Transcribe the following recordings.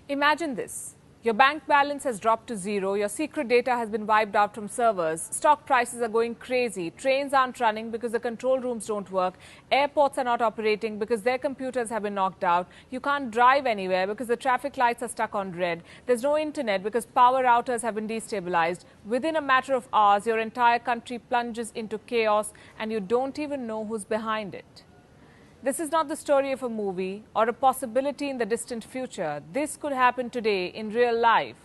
Imagine this. Your bank balance has dropped to zero, your secret data has been wiped out from servers, stock prices are going crazy, trains aren't running because the control rooms don't work, airports are not operating because their computers have been knocked out, you can't drive anywhere because the traffic lights are stuck on red, there's no internet because power routers have been destabilized. Within a matter of hours, your entire country plunges into chaos and you don't even know who's behind it. This is not the story of a movie or a possibility in the distant future. This could happen today in real life.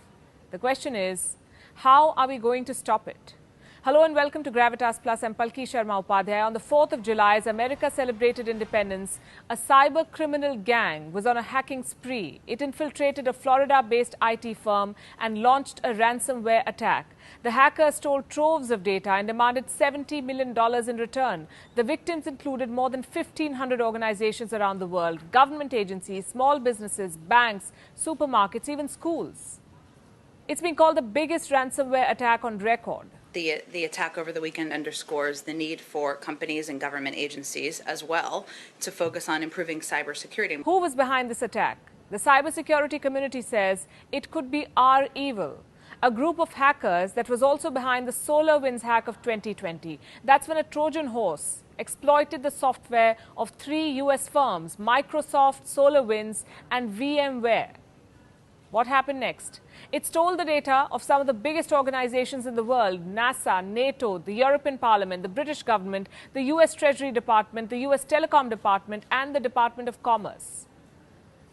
The question is, how are we going to stop it? Hello and welcome to Gravitas Plus. I'm Palki Sharma Upadhyay. On the 4th of July, as America celebrated independence, a cyber criminal gang was on a hacking spree. It infiltrated a Florida-based IT firm and launched a ransomware attack. The hackers stole troves of data and demanded $70 million in return. The victims included more than 1,500 organizations around the world, government agencies, small businesses, banks, supermarkets, even schools. It's been called the biggest ransomware attack on record. The attack over the weekend underscores the need for companies and government agencies as well to focus on improving cybersecurity. Who was behind this attack? The cybersecurity community says it could be our evil. A group of hackers that was also behind the SolarWinds hack of 2020. That's when a Trojan horse exploited the software of 3 US firms, Microsoft, SolarWinds, and VMware. What happened next? It stole the data of some of the biggest organizations in the world: NASA, NATO, the European Parliament, the British government, the US Treasury Department, the US Telecom Department, and the Department of Commerce.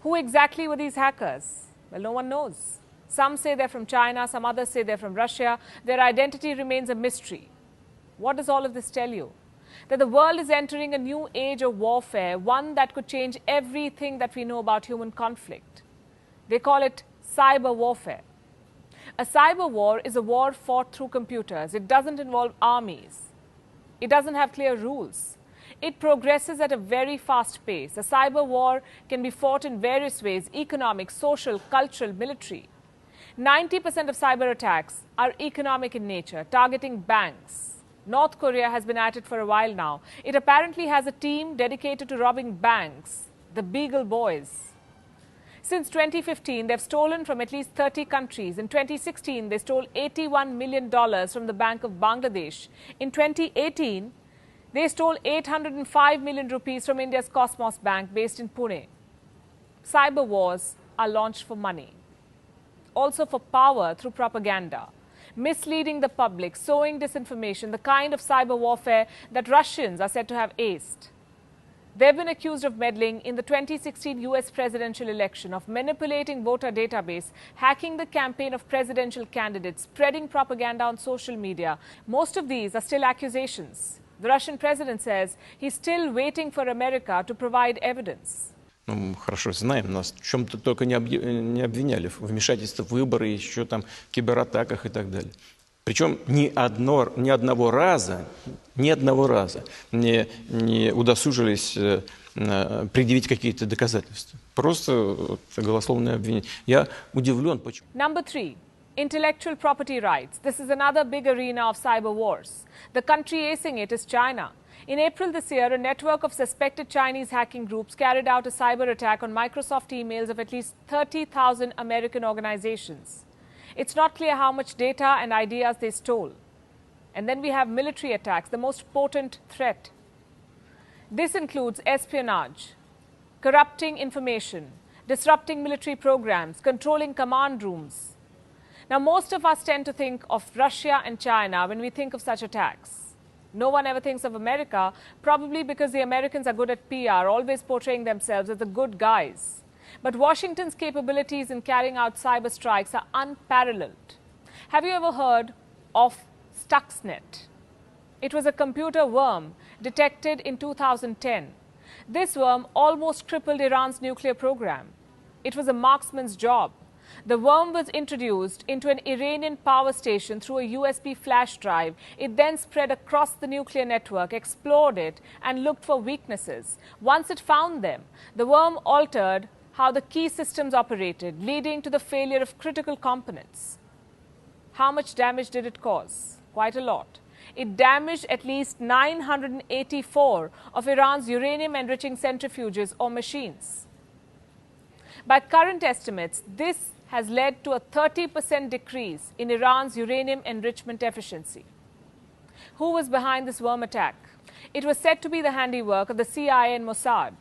Who exactly were these hackers? Well, no one knows. Some say they're from China, some others say they're from Russia. Their identity remains a mystery. What does all of this tell you? That the world is entering a new age of warfare, one that could change everything that we know about human conflict. They call it cyber warfare. A cyber war is a war fought through computers. It doesn't involve armies. It doesn't have clear rules. It progresses at a very fast pace. A cyber war can be fought in various ways: economic, social, cultural, military. 90% of cyber attacks are economic in nature, targeting banks. North Korea has been at it for a while now. It apparently has a team dedicated to robbing banks, the Beagle Boys. Since 2015, they've stolen from at least 30 countries. In 2016, they stole $81 million from the Bank of Bangladesh. In 2018, they stole 805 million rupees from India's Cosmos Bank based in Pune. Cyber wars are launched for money, also for power through propaganda, misleading the public, sowing disinformation, the kind of cyber warfare that Russians are said to have aced. They've been accused of meddling in the 2016 US presidential election, of manipulating voter database, hacking the campaign of presidential candidates, spreading propaganda on social media. Most of these are still accusations. The Russian president says he's still waiting for America to provide evidence. Ну, мы хорошо знаем, нас в чем-то только не обвиняли в вмешательстве в выборы, еще там кибератаках и так далее. Причем ни одного раза не удосужились предъявить какие-то доказательства. Просто голословное обвинение. Я удивлен, почему. Number 3. Intellectual property rights. This is another big arena of cyber wars. The country acing it is China. In April this year, a network of suspected Chinese hacking groups carried out a cyber attack on Microsoft emails of at least 30,000 American organizations. It's not clear how much data and ideas they stole. And then we have military attacks, the most potent threat. This includes espionage, corrupting information, disrupting military programs, controlling command rooms. Now, most of us tend to think of Russia and China when we think of such attacks. No one ever thinks of America, probably because the Americans are good at PR, always portraying themselves as the good guys. But Washington's capabilities in carrying out cyber strikes are unparalleled. Have you ever heard of Stuxnet? It was a computer worm detected in 2010. This worm almost crippled Iran's nuclear program. It was a marksman's job. The worm was introduced into an Iranian power station through a USB flash drive. It then spread across the nuclear network, explored it, and looked for weaknesses. Once it found them, the worm altered how the key systems operated, leading to the failure of critical components. How much damage did it cause? Quite a lot. It damaged at least 984 of Iran's uranium-enriching centrifuges or machines. By current estimates, this has led to a 30% decrease in Iran's uranium enrichment efficiency. Who was behind this worm attack? It was said to be the handiwork of the CIA and Mossad,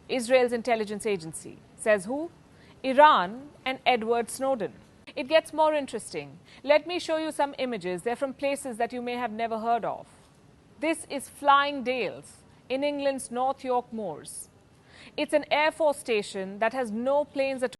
Israel's intelligence agency. Says who? Iran and Edward Snowden. It gets more interesting. Let me show you some images. They're from places that you may have never heard of. This is Flying Dales in England's North York Moors. It's an Air Force station that has no planes at all.